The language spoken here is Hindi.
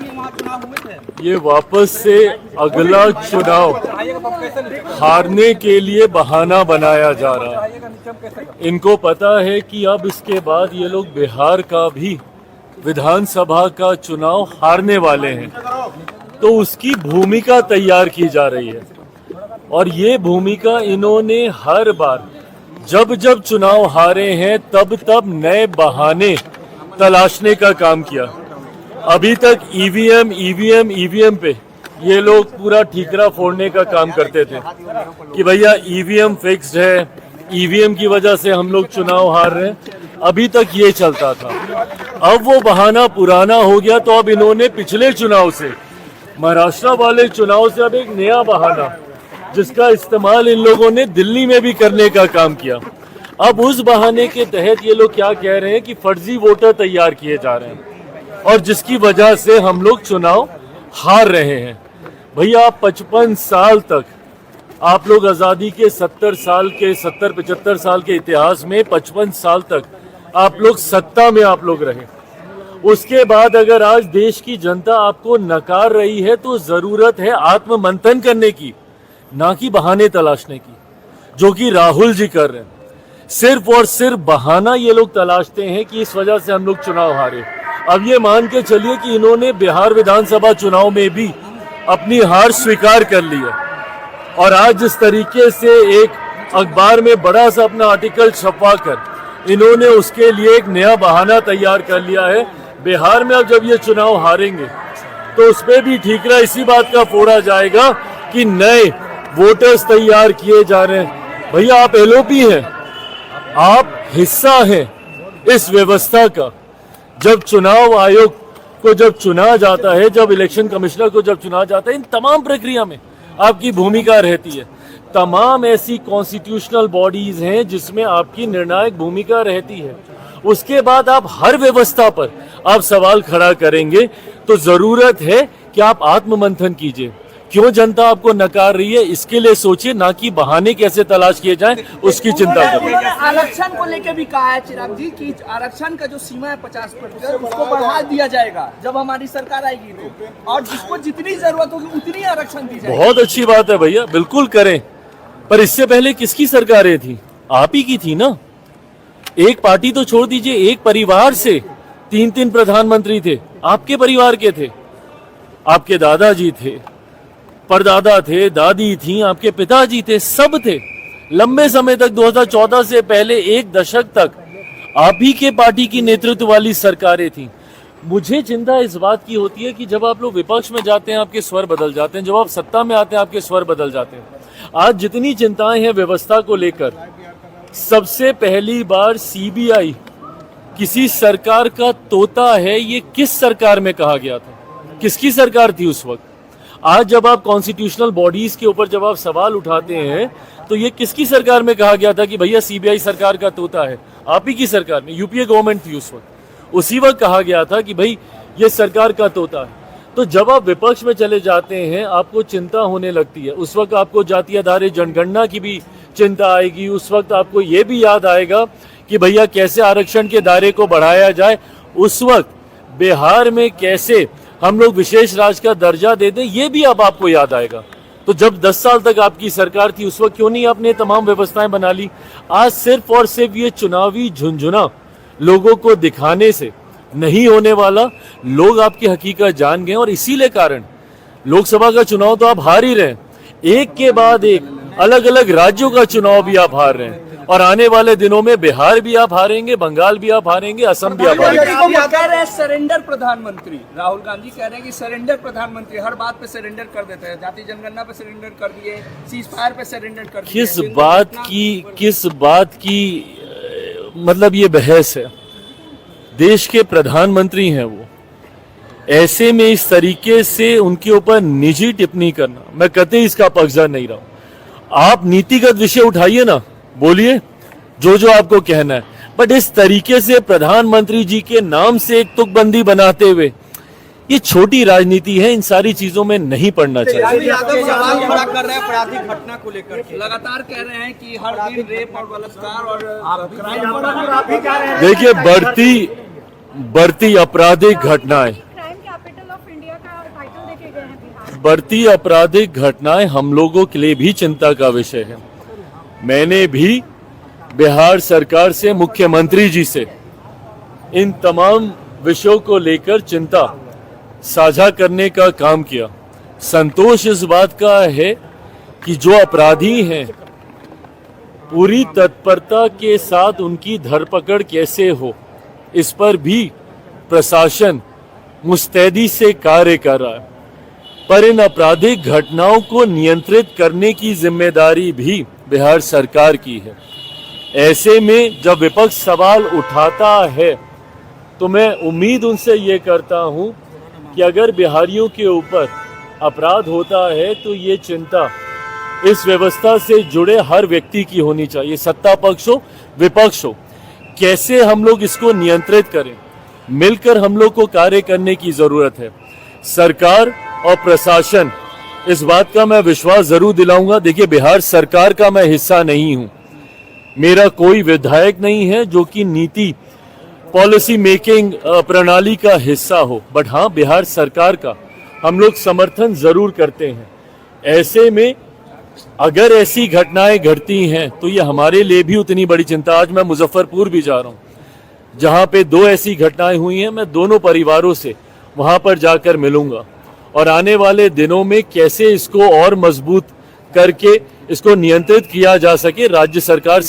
वहाँ चुनाव हुए थे। ये वापस से अगला चुनाव हारने के लिए बहाना बनाया जा रहा है। इनको पता है कि अब इसके बाद ये लोग बिहार का भी विधानसभा का चुनाव हारने वाले हैं, तो उसकी भूमिका तैयार की जा रही है। और ये भूमिका इन्होंने हर बार जब जब चुनाव हारे हैं तब तब नए बहाने तलाशने का काम किया। अभी तक ईवीएम पे ये लोग पूरा ठीकरा फोड़ने का काम करते थे कि भैया ईवीएम फिक्स्ड है, ईवीएम की वजह से हम लोग चुनाव हार रहे हैं। अभी तक ये चलता था। अब वो बहाना पुराना हो गया, तो अब इन्होंने पिछले चुनाव से, महाराष्ट्र वाले चुनाव से अब एक नया बहाना, जिसका इस्तेमाल इन लोगों ने दिल्ली में भी करने का काम किया। अब उस बहाने के तहत ये लोग क्या कह रहे हैं कि फर्जी वोटर तैयार किए जा रहे हैं और जिसकी वजह से हम लोग चुनाव हार रहे हैं। भैया 55 साल तक आप लोग आज़ादी के 70-75 साल के इतिहास में 55 साल तक आप लोग सत्ता में आप लोग रहे। उसके बाद अगर आज देश की जनता आपको नकार रही है तो जरूरत है आत्ममंथन करने की, ना कि बहाने तलाशने की, जो कि राहुल जी कर रहे हैं। सिर्फ और सिर्फ बहाना ये लोग तलाशते हैं कि इस वजह से हम लोग चुनाव हारे। अब ये मान के चलिए कि इन्होंने बिहार विधानसभा चुनाव में भी अपनी हार स्वीकार कर ली है, और आज जिस तरीके से एक अखबार में बड़ा सा अपना आर्टिकल छपवा कर इन्होंने उसके लिए एक नया बहाना तैयार कर लिया है। बिहार में अब जब ये चुनाव हारेंगे तो उस पर भी ठीकरा इसी बात का फोड़ा जाएगा कि नए वोटर्स तैयार किए जा रहे हैं। भैया आप एलओपी हैं, आप हिस्सा हैं इस व्यवस्था का। जब चुनाव आयोग को जब चुना जाता है, जब इलेक्शन कमिश्नर को जब चुना जाता है, इन तमाम प्रक्रिया में आपकी भूमिका रहती है। तमाम ऐसी कॉन्स्टिट्यूशनल बॉडीज हैं जिसमें आपकी निर्णायक भूमिका रहती है। उसके बाद आप हर व्यवस्था पर आप सवाल खड़ा करेंगे, तो जरूरत है कि आप आत्ममंथन कीजिए। क्यों जनता आपको नकार रही है, इसके लिए सोचिए, ना कि बहाने कैसे तलाश किए जाएं उसकी चिंता करें। आरक्षण को लेकर भी कहा है चिराग जी कि आरक्षण का जो सीमा है 50% उसको बढ़ा दिया जाएगा जब हमारी सरकार आएगी तो, और जिसको जितनी जरूरत होगी उतनी आरक्षण दी जाएगी। बहुत अच्छी बात है भैया, बिल्कुल करें। पर इससे पहले किसकी सरकारें थी? आप ही की थी ना। एक पार्टी तो छोड़ दीजिए, एक परिवार से 3 प्रधानमंत्री थे, आपके परिवार के थे। आपके दादाजी थे, परदादा थे, दादी थी, आपके पिताजी थे, सब थे। लंबे समय तक 2014 से पहले 1 दशक तक आप ही के पार्टी की नेतृत्व वाली सरकारें थी। मुझे चिंता इस बात की होती है कि जब आप लोग विपक्ष में जाते हैं आपके स्वर बदल जाते हैं, जब आप सत्ता में आते हैं आपके स्वर बदल जाते हैं। आज जितनी चिंताएं हैं व्यवस्था को लेकर, सबसे पहली बार सीबीआई किसी सरकार का तोता है, ये किस सरकार में कहा गया था? किसकी सरकार थी उस वक्त? आज जब आप कॉन्स्टिट्यूशनल बॉडीज के ऊपर जब आप सवाल उठाते हैं तो ये किसकी सरकार में कहा गया था कि भैया सीबीआई सरकार का तोता है? आप ही की सरकार में, यूपीए गवर्नमेंट थी उस वक्त, उसी वक्त कहा गया था कि भाई ये सरकार का तोता है। तो जब आप विपक्ष में चले जाते हैं आपको चिंता होने लगती है। उस वक्त आपको जातीय आधारित जनगणना की भी चिंता आएगी, उस वक्त आपको ये भी याद आएगा कि भैया कैसे आरक्षण के दायरे को बढ़ाया जाए, उस वक्त बिहार में कैसे हम लोग विशेष राज्य का दर्जा दे दें, ये भी अब आपको याद आएगा। तो जब 10 साल तक आपकी सरकार थी उस वक्त क्यों नहीं आपने तमाम व्यवस्थाएं बना ली? आज सिर्फ और सिर्फ ये चुनावी झुंझुना लोगों को दिखाने से नहीं होने वाला। लोग आपकी हकीकत जान गए और इसीलिए कारण लोकसभा का चुनाव तो आप हार ही रहे हैं। एक के बाद एक अलग अलग राज्यों का चुनाव भी आप हार रहे हैं, और आने वाले दिनों में बिहार भी आप हारेंगे, बंगाल भी आप हारेंगे, असम भी आप हारेंगे। कह रहे हैं सरेंडर प्रधानमंत्री, राहुल गांधी कह रहे हैं कि सरेंडर प्रधानमंत्री, हर बात पे सरेंडर कर देते हैं। जाति जनगणना पे सरेंडर कर दिए, सीज फायर पे सरेंडर कर दिए। किस बात की मतलब ये बहस है? देश के प्रधानमंत्री हैं वो, ऐसे में इस तरीके से उनके ऊपर निजी टिप्पणी करना, मैं कतई इसका पक्षधर नहीं रहा हूं। आप नीतिगत विषय उठाइए ना, बोलिए जो आपको कहना है, बट इस तरीके से प्रधानमंत्री जी के नाम से एक तुकबंदी बनाते हुए, ये छोटी राजनीति है, इन सारी चीजों में नहीं पड़ना चाहिए। सवाल खड़ा कर रहे हैं आपराधिक घटना को लेकर, लगातार कह रहे हैं कि हर दिन रेप और बलात्कार और क्राइम। देखिए बढ़ती आपराधिक घटनाएं, crime capital of India India का टाइटल देके गए हैं बिहार। बढ़ती आपराधिक घटनाएं हम लोगों के लिए भी चिंता का विषय है। मैंने भी बिहार सरकार से, मुख्यमंत्री जी से इन तमाम विषयों को लेकर चिंता साझा करने का काम किया। संतोष इस बात का है कि जो अपराधी हैं पूरी तत्परता के साथ उनकी धरपकड़ कैसे हो, इस पर भी प्रशासन मुस्तैदी से कार्य कर रहा है। पर इन आपराधिक घटनाओं को नियंत्रित करने की जिम्मेदारी भी बिहार सरकार की है। ऐसे में जब विपक्ष सवाल उठाता है तो मैं उम्मीद उनसे ये करता हूं कि अगर बिहारियों के ऊपर अपराध होता है तो ये चिंता इस व्यवस्था से जुड़े हर व्यक्ति की होनी चाहिए, सत्ता पक्ष हो विपक्ष हो। कैसे हम लोग इसको नियंत्रित करें, मिलकर हम लोग को कार्य करने की जरूरत है। सरकार और प्रशासन, इस बात का मैं विश्वास जरूर दिलाऊंगा। देखिए, बिहार सरकार का मैं हिस्सा नहीं हूं, मेरा कोई विधायक नहीं है जो कि नीति पॉलिसी मेकिंग प्रणाली का हिस्सा हो, बट हाँ, बिहार सरकार का हम लोग समर्थन जरूर करते हैं। ऐसे में अगर ऐसी घटनाएं घटती हैं तो ये हमारे लिए भी उतनी बड़ी चिंता। आज मैं मुजफ्फरपुर भी जा रहा हूं जहां पे 2 ऐसी घटनाएं हुई हैं। मैं दोनों परिवारों से वहां पर जाकर मिलूंगा और आने वाले दिनों में कैसे इसको और मजबूत करके इसको नियंत्रित किया जा सके, राज्य सरकार से